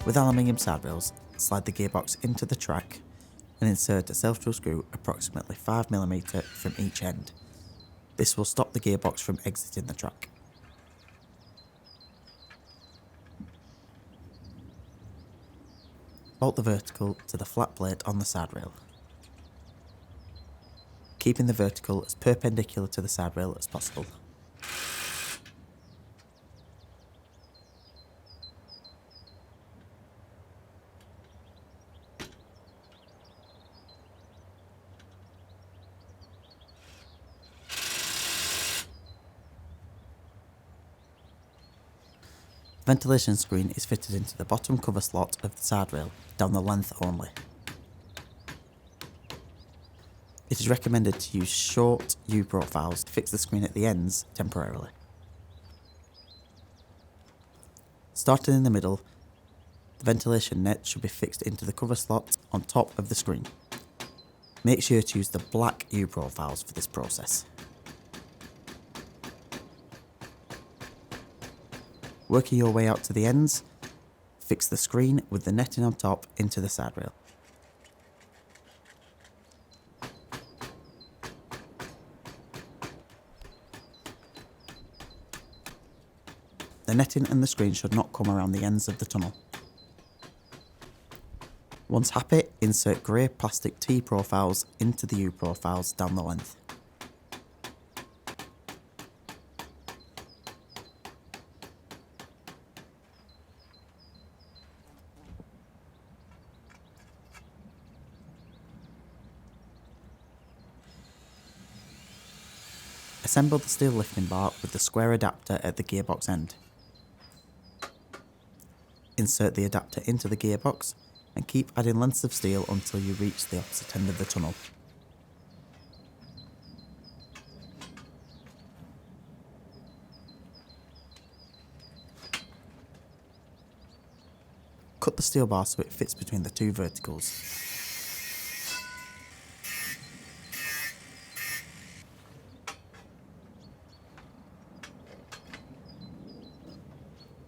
With aluminium side rails, slide the gearbox into the track and insert a self-drill screw approximately 5mm from each end. This will stop the gearbox from exiting the track. Bolt the vertical to the flat plate on the side rail, keeping the vertical as perpendicular to the side rail as possible. The ventilation screen is fitted into the bottom cover slot of the side rail, down the length only. It is recommended to use short U profiles to fix the screen at the ends temporarily. Starting in the middle, the ventilation net should be fixed into the cover slot on top of the screen. Make sure to use the black U profiles for this process. Working your way out to the ends, fix the screen with the netting on top into the side rail. The netting and the screen should not come around the ends of the tunnel. Once happy, insert grey plastic T profiles into the U profiles down the length. Assemble the steel lifting bar with the square adapter at the gearbox end. Insert the adapter into the gearbox and keep adding lengths of steel until you reach the opposite end of the tunnel. Cut the steel bar so it fits between the two verticals.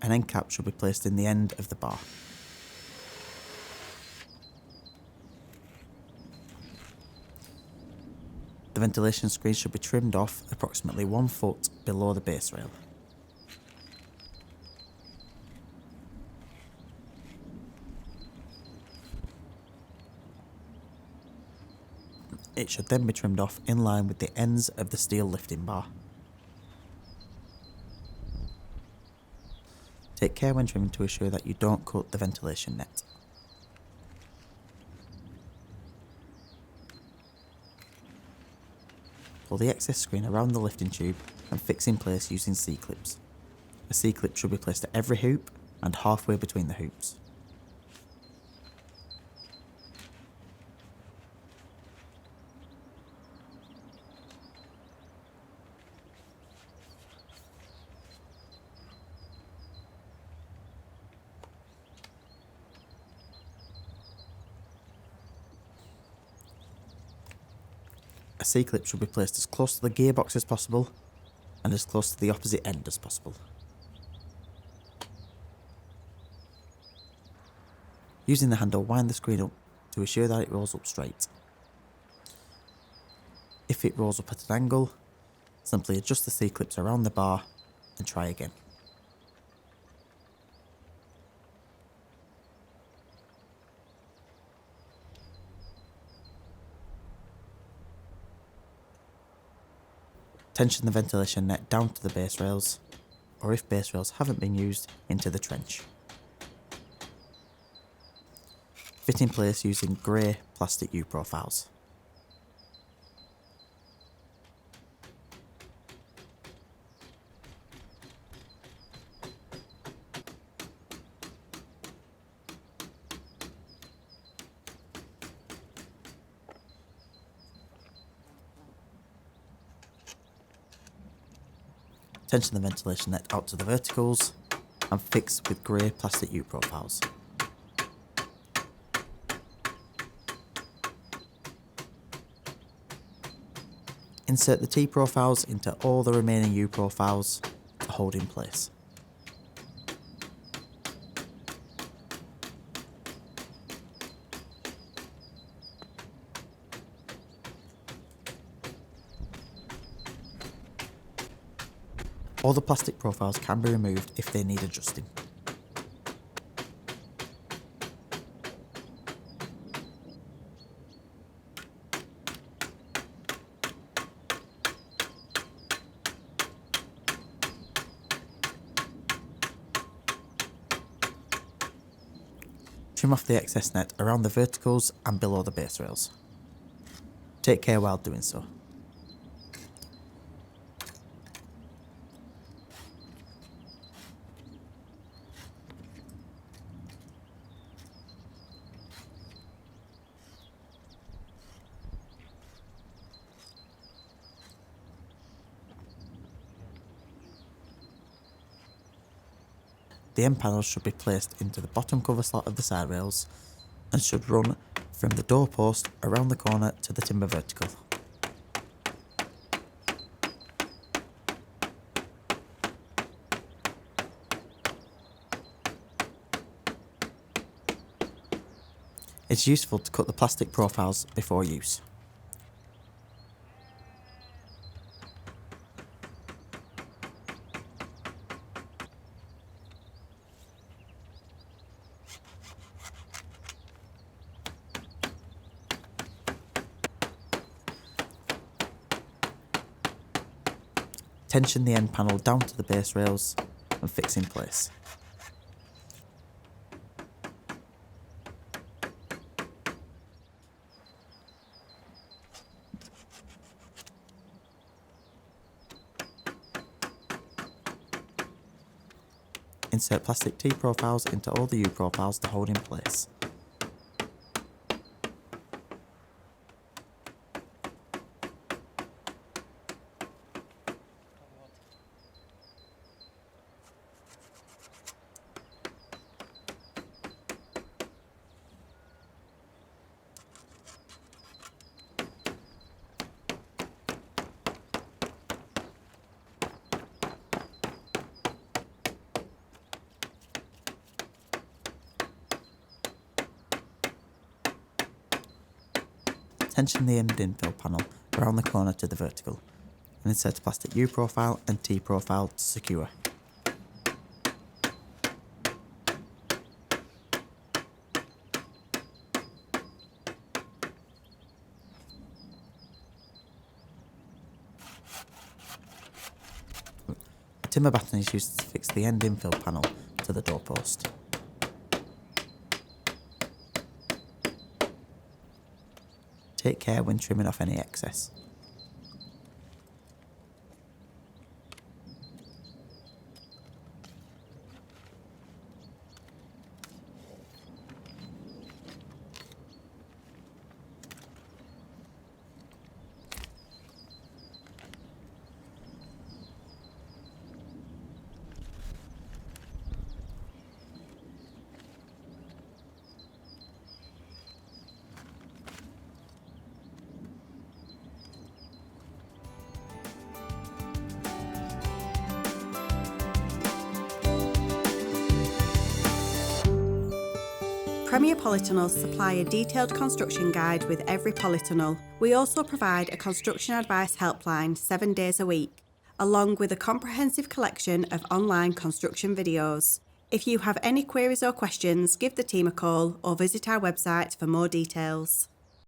An end cap should be placed in the end of the bar. The ventilation screen should be trimmed off approximately 1 foot below the base rail. It should then be trimmed off in line with the ends of the steel lifting bar. Take care when trimming to ensure that you don't cut the ventilation net. Pull the excess screen around the lifting tube and fix in place using C-clips. A C-clip should be placed at every hoop and halfway between the hoops. A C-clip should be placed as close to the gearbox as possible and as close to the opposite end as possible. Using the handle, wind the screen up to ensure that it rolls up straight. If it rolls up at an angle, simply adjust the C-clips around the bar and try again. Tension the ventilation net down to the base rails, or if base rails haven't been used, into the trench. Fit in place using grey plastic U profiles. Tension the ventilation net out to the verticals and fix with grey plastic U profiles. Insert the T profiles into all the remaining U profiles to hold in place. All the plastic profiles can be removed if they need adjusting. Trim off the excess net around the verticals and below the base rails. Take care while doing so. The end panels should be placed into the bottom cover slot of the side rails and should run from the door post around the corner to the timber vertical. It's useful to cut the plastic profiles before use. Tension the end panel down to the base rails and fix in place. Insert plastic T profiles into all the U profiles to hold in place. Tension the end infill panel around the corner to the vertical and insert a plastic U profile and T profile to secure. A timber batten is used to fix the end infill panel to the doorpost. Take care when trimming off any excess. Premier Polytunnels supply a detailed construction guide with every polytunnel. We also provide a construction advice helpline 7 days a week, along with a comprehensive collection of online construction videos. If you have any queries or questions, give the team a call or visit our website for more details.